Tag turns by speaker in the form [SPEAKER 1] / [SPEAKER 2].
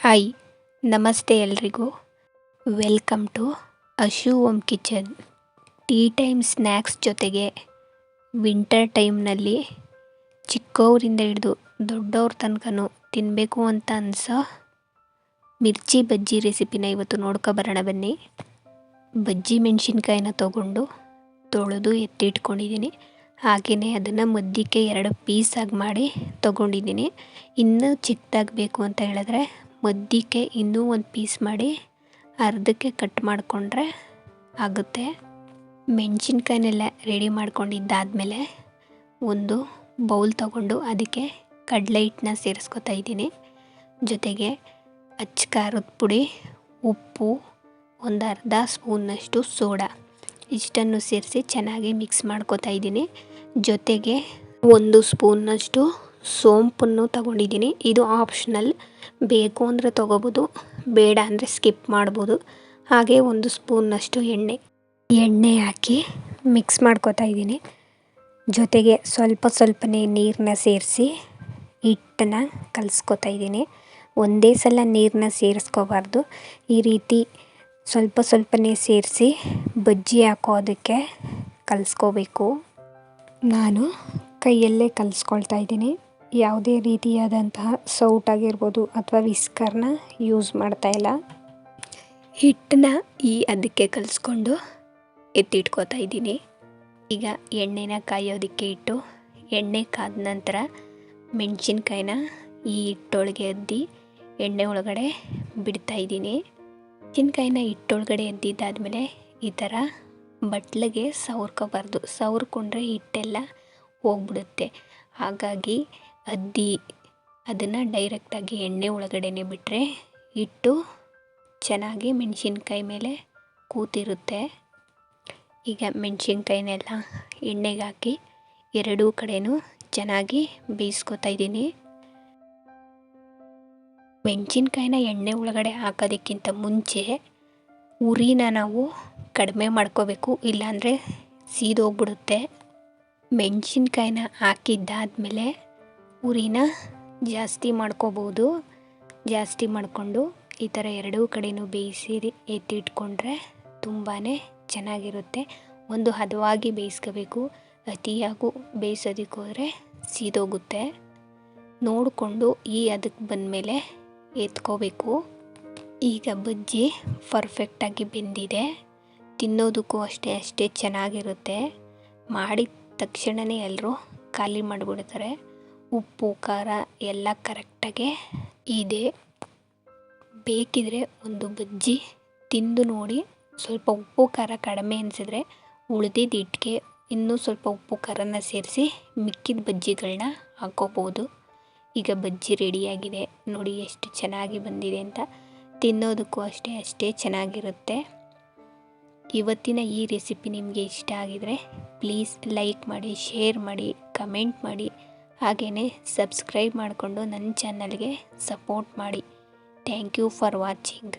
[SPEAKER 1] Hi, ನಮಸ್ತೆ ಎಲ್ರಿಗೂ. Welcome to Ashu home kitchen. Tea time snacks ಜೊತೆಗೆ ವಿಂಟರ್ ಟೈಮ್ನಲ್ಲಿ ಚಿಕ್ಕವರಿಂದ ಹಿಡಿದು ದೊಡ್ಡವ್ರ ತನಕನೂ ತಿನ್ನಬೇಕು ಅಂತ ಅನಿಸೋ ಮಿರ್ಚಿ ಬಜ್ಜಿ ರೆಸಿಪಿನ ಇವತ್ತು ನೋಡ್ಕೊಬರೋಣ ಬನ್ನಿ. ಬಜ್ಜಿ ಮೆಣಸಿನ್ಕಾಯಿನ ತೊಗೊಂಡು ತೊಳೆದು ಎತ್ತಿಟ್ಕೊಂಡಿದ್ದೀನಿ. ಹಾಗೆಯೇ ಅದನ್ನು ಮಧ್ಯಕ್ಕೆ 2 ಪೀಸಾಗಿ ಮಾಡಿ ತೊಗೊಂಡಿದ್ದೀನಿ. ಇನ್ನೂ ಚಿಕ್ಕದಾಗಿ ಬೇಕು ಅಂತ ಹೇಳಿದ್ರೆ ಮಧ್ಯಕ್ಕೆ ಇನ್ನೂ 1 ಪೀಸ್ ಮಾಡಿ ಅರ್ಧಕ್ಕೆ ಕಟ್ ಮಾಡಿಕೊಂಡ್ರೆ ಆಗುತ್ತೆ. ಮೆಣಸಿನ್ಕಾಯಿನೆಲ್ಲ ರೆಡಿ ಮಾಡ್ಕೊಂಡಿದ್ದಾದಮೇಲೆ ಒಂದು ಬೌಲ್ ತಗೊಂಡು ಅದಕ್ಕೆ ಕಡಲೆ ಹಿಟ್ಟನ್ನ ಸೇರಿಸ್ಕೊತಾ ಇದ್ದೀನಿ. ಜೊತೆಗೆ ಅಚ್ಚ ಖಾರದ ಪುಡಿ, ಉಪ್ಪು, ಒಂದು ಅರ್ಧ ಸ್ಪೂನ್ನಷ್ಟು ಸೋಡಾ ಇಷ್ಟನ್ನು ಸೇರಿಸಿ ಚೆನ್ನಾಗಿ ಮಿಕ್ಸ್ ಮಾಡ್ಕೊತಾ ಇದ್ದೀನಿ. ಜೊತೆಗೆ 1 ಸ್ಪೂನ್ನಷ್ಟು ಸೋಂಪನ್ನು ತಗೊಂಡಿದ್ದೀನಿ. ಇದು ಆಪ್ಷನಲ್, ಬೇಕು ಅಂದರೆ ತೊಗೋಬೋದು, ಬೇಡ ಅಂದರೆ ಸ್ಕಿಪ್ ಮಾಡ್ಬೋದು. ಹಾಗೆ 1 ಸ್ಪೂನ್ನಷ್ಟು ಎಣ್ಣೆ ಹಾಕಿ ಮಿಕ್ಸ್ ಮಾಡ್ಕೊತಾ ಇದ್ದೀನಿ. ಜೊತೆಗೆ ಸ್ವಲ್ಪನೇ ನೀರನ್ನ ಸೇರಿಸಿ ಹಿಟ್ಟನ್ನ ಕಲಿಸ್ಕೊತಾ ಇದ್ದೀನಿ. ಒಂದೇ ಸಲ ನೀರನ್ನ ಸೇರಿಸ್ಕೋಬಾರ್ದು. ಈ ರೀತಿ ಸ್ವಲ್ಪನೇ ಸೇರಿಸಿ ಬಜ್ಜಿ ಹಾಕೋದಕ್ಕೆ ಕಲಿಸ್ಕೋಬೇಕು. ನಾನು ಕೈಯಲ್ಲೇ ಕಲಿಸ್ಕೊಳ್ತಾ ಇದ್ದೀನಿ. ಯಾವುದೇ ರೀತಿಯಾದಂತಹ ಸೌಟಾಗಿರ್ಬೋದು ಅಥವಾ ವಿಸ್ಕರ್ನ ಯೂಸ್ ಮಾಡ್ತಾ ಇಲ್ಲ. ಹಿಟ್ಟನ್ನ ಅದಕ್ಕೆ ಕಲಿಸ್ಕೊಂಡು ಎತ್ತಿಟ್ಕೋತಾ ಇದ್ದೀನಿ. ಈಗ ಎಣ್ಣೆನ ಕಾಯೋದಕ್ಕೆ ಇಟ್ಟು ಎಣ್ಣೆ ಕಾದ ನಂತರ ಮೆಣಸಿನ್ಕಾಯಿನ ಈ ಹಿಟ್ಟೊಳಗೆ ಅದ್ದಿ ಎಣ್ಣೆ ಒಳಗಡೆ ಬಿಡ್ತಾ ಇದ್ದೀನಿ. ಮೆಣಸಿನ್ಕಾಯಿನ ಹಿಟ್ಟೊಳಗಡೆ ಎದ್ದಿದ್ದಾದಮೇಲೆ ಈ ಥರ ಬಟ್ಲಿಗೆ ಸವರ್ಕೋಬಾರ್ದು. ಸವರ್ಕೊಂಡ್ರೆ ಹಿಟ್ಟೆಲ್ಲ ಹೋಗ್ಬಿಡುತ್ತೆ. ಹಾಗಾಗಿ ಅದನ್ನು ಡೈರೆಕ್ಟಾಗಿ ಎಣ್ಣೆ ಒಳಗಡೆನೆ ಬಿಟ್ಟರೆ ಹಿಟ್ಟು ಚೆನ್ನಾಗಿ ಮೆಣಸಿನ್ಕಾಯಿ ಮೇಲೆ ಕೂತಿರುತ್ತೆ. ಈಗ ಮೆಣಸಿನ್ಕಾಯಿನೆಲ್ಲ ಎಣ್ಣೆಗೆ ಹಾಕಿ ಎರಡೂ ಕಡೆನೂ ಚೆನ್ನಾಗಿ ಬೇಯಿಸ್ಕೊತಾ ಇದ್ದೀನಿ. ಮೆಣಸಿನ್ಕಾಯಿನ ಎಣ್ಣೆ ಒಳಗಡೆ ಹಾಕೋದಕ್ಕಿಂತ ಮುಂಚೆ ಉರಿನ ನಾವು ಕಡಿಮೆ ಮಾಡ್ಕೋಬೇಕು, ಇಲ್ಲಾಂದರೆ ಸೀದೋಗ್ಬಿಡುತ್ತೆ. ಮೆಣಸಿನ್ಕಾಯಿನ ಹಾಕಿದ್ದಾದಮೇಲೆ ಉರಿನ ಜಾಸ್ತಿ ಮಾಡ್ಕೋಬೋದು. ಜಾಸ್ತಿ ಮಾಡಿಕೊಂಡು ಈ ಥರ ಎರಡೂ ಕಡೆನೂ ಬೇಯಿಸಿ ಎತ್ತಿಟ್ಕೊಂಡ್ರೆ ತುಂಬಾ ಚೆನ್ನಾಗಿರುತ್ತೆ. ಒಂದು ಹದವಾಗಿ ಬೇಯಿಸ್ಕೋಬೇಕು. ಅತಿಯಾಗೂ ಬೇಯಿಸೋದಕ್ಕೆ ಹೋದರೆ ಸೀದೋಗುತ್ತೆ. ನೋಡಿಕೊಂಡು ಅದಕ್ಕೆ ಬಂದಮೇಲೆ ಎತ್ಕೋಬೇಕು. ಈಗ ಬಜ್ಜಿ ಪರ್ಫೆಕ್ಟಾಗಿ ಬೆಂದಿದೆ. ತಿನ್ನೋದಕ್ಕೂ ಅಷ್ಟೇ ಚೆನ್ನಾಗಿರುತ್ತೆ. ಮಾಡಿದ ತಕ್ಷಣವೇ ಎಲ್ಲರೂ ಖಾಲಿ ಮಾಡಿಬಿಡ್ತಾರೆ. ಉಪ್ಪು ಖಾರ ಎಲ್ಲ ಕರೆಕ್ಟಾಗೆ ಇದೆ. ಬೇಕಿದ್ರೆ ಒಂದು ಬಜ್ಜಿ ತಿಂದು ನೋಡಿ, ಸ್ವಲ್ಪ ಉಪ್ಪು ಖಾರ ಕಡಿಮೆ ಅನಿಸಿದ್ರೆ ಉಳಿದಿದ್ದ ಹಿಟ್ಟಿಗೆ ಇನ್ನೂ ಸ್ವಲ್ಪ ಉಪ್ಪು ಖಾರನ ಸೇರಿಸಿ ಮಿಕ್ಕಿದ ಬಜ್ಜಿಗಳನ್ನ ಹಾಕ್ಕೋಬೋದು. ಈಗ ಬಜ್ಜಿ ರೆಡಿಯಾಗಿದೆ. ನೋಡಿ ಎಷ್ಟು ಚೆನ್ನಾಗಿ ಬಂದಿದೆ ಅಂತ. ತಿನ್ನೋದಕ್ಕೂ ಅಷ್ಟೇ ಚೆನ್ನಾಗಿರುತ್ತೆ. ಇವತ್ತಿನ ಈ ರೆಸಿಪಿ ನಿಮಗೆ ಇಷ್ಟ ಆಗಿದರೆ ಪ್ಲೀಸ್ ಲೈಕ್ ಮಾಡಿ, ಶೇರ್ ಮಾಡಿ, ಕಮೆಂಟ್ ಮಾಡಿ, ಹಾಗೆಯೇ ಸಬ್ಸ್ಕ್ರೈಬ್ ಮಾಡಿಕೊಂಡು ನನ್ನ ಚಾನಲ್ಗೆ ಸಪೋರ್ಟ್ ಮಾಡಿ. Thank you for watching.